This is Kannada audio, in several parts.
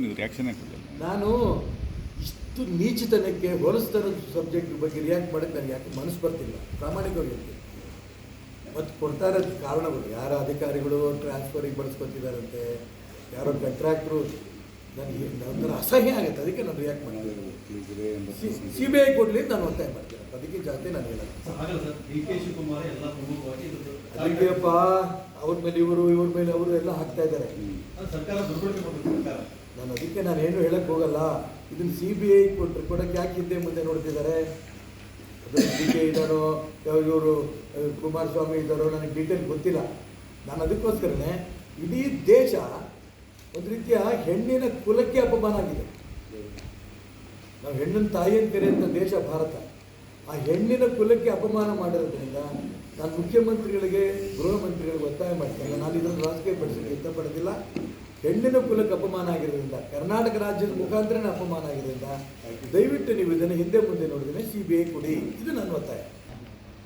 ನೀವು ರಿಯಾಕ್ಷನ್ ಕೊಟ್ಟಿಲ್ಲ. ನಾನು ಇಷ್ಟು ನೀಚಿತನಕ್ಕೆ ಹೋಲಿಸ್ತಾರ ಸಬ್ಜೆಕ್ಟ್ ಬಗ್ಗೆ ರಿಯಾಕ್ಟ್ ಮಾಡೋಕ್ಕೆ ನನಗೆ ಯಾಕೆ ಮನಸ್ಸು ಬರ್ತಿಲ್ಲ, ಪ್ರಾಮಾಣಿಕವಾಗಿ ಹೇಳ್ತೀನಿ. ಮತ್ತು ಕೊಡ್ತಾ ಇರೋದು ಕಾರಣಗಳು, ಯಾರ ಅಧಿಕಾರಿಗಳು ಟ್ರಾನ್ಸ್ಫರಿಗೆ ಬಳಸ್ಕೊತಿದ್ದಾರಂತೆ, ಯಾರೋ ಕಾಂಟ್ರಾಕ್ಟ್ರು, ನನಗೆ ಒಂಥರ ಅಸಹ್ಯ ಆಗುತ್ತೆ. ಅದಕ್ಕೆ ನಾನು ರಿಯಾಕ್ಟ್ ಮಾಡ್ತೀನಿ. CBI ಕೊಡಲಿ ಅಂತ ನಾನು ಒತ್ತಾಯ ಮಾಡ್ತೀನಿ. ಅದಕ್ಕೆ ಜಾಸ್ತಿ ನಾನು ಹೇಳೋದು. ಅದಕ್ಕೆಪ್ಪ ಅವ್ರ ಮೇಲೆ ಇವ್ರ ಮೇಲೆ ಅವರು ಎಲ್ಲ ಹಾಕ್ತಾ ಇದ್ದಾರೆ. ನಾನು ಅದಕ್ಕೆ ನಾನು ಏನು ಹೇಳಕ್ಕೆ ಹೋಗಲ್ಲ. ಇದನ್ನು CBI ಕೊಡೋಕ್ಕೆ ಯಾಕೆ ಹಿಂದೆ ಮುಂದೆ ನೋಡ್ತಿದ್ದಾರೆ? ಅದು DK ಇದ್ದಾರೋ ಇವರು ಕುಮಾರಸ್ವಾಮಿ ಇದ್ದಾರೋ ನನಗೆ ಡೀಟೇಲ್ ಗೊತ್ತಿಲ್ಲ. ನಾನು ಅದಕ್ಕೋಸ್ಕರನೇ ಇಡೀ ದೇಶ ಒಂದು ರೀತಿಯ ಹೆಣ್ಣಿನ ಕುಲಕ್ಕೆ ಅಪಮಾನ ಆಗಿದೆ. ನಾವು ಹೆಣ್ಣಿನ ತಾಯಿಯನ್ನು ಕರೆಯುವಂಥ ದೇಶ ಭಾರತ. ಆ ಹೆಣ್ಣಿನ ಕುಲಕ್ಕೆ ಅಪಮಾನ ಮಾಡಿರೋದ್ರಿಂದ ನಾನು ಮುಖ್ಯಮಂತ್ರಿಗಳಿಗೆ, ಗೃಹ ಮಂತ್ರಿಗಳಿಗೆ ಒತ್ತಾಯ ಮಾಡ್ತೇನೆ. ನಾನು ಇದನ್ನು ರಾಜಕೀಯಪಡಿಸಲಿಕ್ಕೆ ಇಷ್ಟಪಡೋದಿಲ್ಲ. ಹೆಣ್ಣಿನ ಕುಲಕ್ಕೆ ಅಪಮಾನ ಆಗಿರೋದ್ರಿಂದ, ಕರ್ನಾಟಕ ರಾಜ್ಯದ ಮುಖಾಂತರನೇ ಅಪಮಾನ ಆಗಿರೋದ್ರಿಂದ ದಯವಿಟ್ಟು ನೀವು ಇದನ್ನು ಹಿಂದೆ ಮುಂದೆ ನೋಡಿದ್ರೆ CBI ಕೊಡಿ, ಇದು ನನ್ನ ಒತ್ತಾಯ.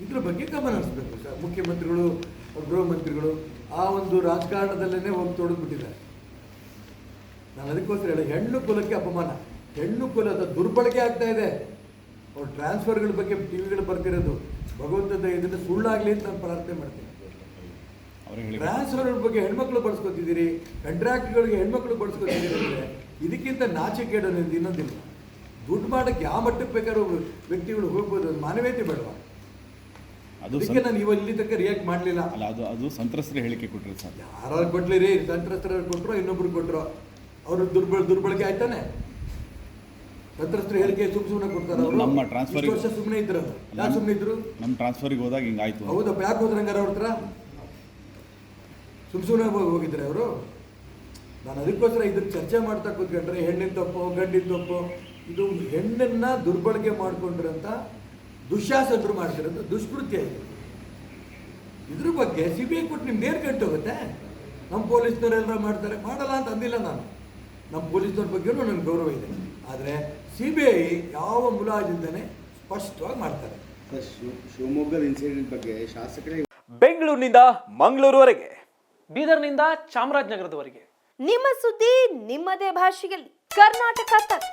ಇದ್ರ ಬಗ್ಗೆ ಗಮನ ಹರಿಸಬೇಕು ಸರ್. ಮುಖ್ಯಮಂತ್ರಿಗಳು, ಗೃಹ ಮಂತ್ರಿಗಳು ಆ ಒಂದು ರಾಜಕಾರಣದಲ್ಲೇ ಹೋಗಿ ತೊಡಗಿಬಿಟ್ಟಿದ್ದಾರೆ. ನಾನು ಅದಕ್ಕೋಸ್ಕರ ಹೇಳಿ, ಹೆಣ್ಣು ಕುಲಕ್ಕೆ ಅಪಮಾನ, ಹೆಣ್ಣು ಕುಲದ ದುರ್ಬಳಕೆ ಆಗ್ತಾ ಇದೆ. ಅವ್ರ ಟ್ರಾನ್ಸ್ಫರ್ಗಳ ಬಗ್ಗೆ ಟಿವಿಗಳು ಬರ್ತಿರೋದು ಭಗವಂತದ ಇದನ್ನು ಸುಳ್ಳಾಗಲಿ ಅಂತ ನಾನು ಪ್ರಾರ್ಥನೆ ಮಾಡ್ತೀನಿ. ಟ್ರಾನ್ಸ್ಫರ್ ಬಗ್ಗೆ ಹೆಣ್ಮಕ್ಳು ಬಳಸ್ಕೊತಿದ್ದೀರಿ, ಕಾಂಟ್ರಾಕ್ಟ್ಗಳಿಗೆ ಹೆಣ್ಮಕ್ಳು ಬಳಸ್ಕೊತಿದ್ದೀರಿ ಅಂದರೆ ಇದಕ್ಕಿಂತ ನಾಚಿಕೆಡು ಇನ್ನೊಂದಿಲ್ಲ. ದುಡ್ಡು ಮಾಡೋಕ್ಕೆ ಯಾವ ಮಟ್ಟಕ್ಕೆ ಬೇಕಾದ್ರೂ ವ್ಯಕ್ತಿಗಳು ಹೋಗ್ಬೋದು, ಅದು ಮಾನವೀಯತೆ ಬೇಡವಾ? ಅದಕ್ಕೆ ನಾನು ಇಲ್ಲಿ ತನಕ ರಿಯಾಕ್ಟ್ ಮಾಡಲಿಲ್ಲ. ಅದು ಸಂತ್ರಸ್ತರ ಹೇಳಿಕೆ ಕೊಟ್ಟರು ಸರ್. ಯಾರು ಕೊಡ್ಲಿ ರೀ, ಸಂತ್ರಸ್ತರ ಕೊಟ್ಟರು, ಇನ್ನೊಬ್ರು ಕೊಟ್ಟರು, ಅವರು ದುರ್ಬಳಕೆ ಆಯ್ತಾನೆ. ಸಂತ್ರಸ್ತರ ಹೇಳಿಕೆ ಸುಮ್ಮನೆ ಕೊಡ್ತಾರೆ. ಅವರು ನಮ್ಮ ಟ್ರಾನ್ಸ್ಫರ್ ವರ್ಷ ಸುಮ್ಮನೆ ಇದ್ರು. ಯಾರು ಸುಮ್ಮನೆ ಇದ್ರು? ನಮ್ಮ ಟ್ರಾನ್ಸ್ಫರಿಗೆ ಹೋದಾಗ ಹಿಂಗಾಯ್ತು. ಹೌದಪ್ಪ, ಯಾಕೆ ಹೋದ್ರೆ ಹಂಗಾರ ಅವ್ರ ಹತ್ರ ಸುಮ್ಮನೆ ಹೋಗಿದ್ರೆ ಅವರು? ನಾನು ಅದಕ್ಕೋಸ್ಕರ ಇದನ್ನು ಚರ್ಚೆ ಮಾಡ್ತಾ ಕೂತ್ಕೊಂಡ್ರೆ ಹೆಣ್ಣಿನ ತಪ್ಪು, ಗಂಡಿನ ತಪ್ಪು, ಇದು ಹೆಣ್ಣನ್ನ ದುರ್ಬಳಕೆ ಮಾಡ್ಕೊಂಡ್ರಂತ ದುಶ್ಯಾಸನರು ಮಾಡ್ತಿರೋದು ದುಷ್ಕೃತ್ಯ ಇದೆ. ಇದ್ರ ಬಗ್ಗೆ CBI ಕೊಟ್ಟು ನಿಮ್ಗೆ ನೇರ್ ಗಂಟು ಹೋಗುತ್ತೆ. ನಮ್ಮ ಪೊಲೀಸ್ನವರೆಲ್ಲರ ಮಾಡ್ತಾರೆ, ಮಾಡಲ್ಲ ಅಂತ ಅಂದಿಲ್ಲ ನಾನು. ನಮ್ಮ ಪೊಲೀಸ್ನವ್ರ ಬಗ್ಗೆಯೂ ನನಗೆ ಗೌರವ ಇದೆ. ಆದರೆ CBI ಯಾವ ಮುಲಾಜಿಂದನೇ ಸ್ಪಷ್ಟವಾಗಿ ಮಾಡ್ತಾರೆ. ಶಿವಮೊಗ್ಗದ ಇನ್ಸಿಡೆಂಟ್ ಬಗ್ಗೆ ಶಾಸಕರೇ ಬೆಂಗಳೂರಿನಿಂದ ಮಂಗಳೂರುವರೆಗೆ, ಬೀದರ್ನಿಂದ ಚಾಮರಾಜನಗರದವರೆಗೆ ನಿಮ್ಮ ಸುದ್ದಿ ನಿಮ್ಮದೇ ಭಾಷೆಯಲ್ಲಿ. ಕರ್ನಾಟಕ ತಕ್.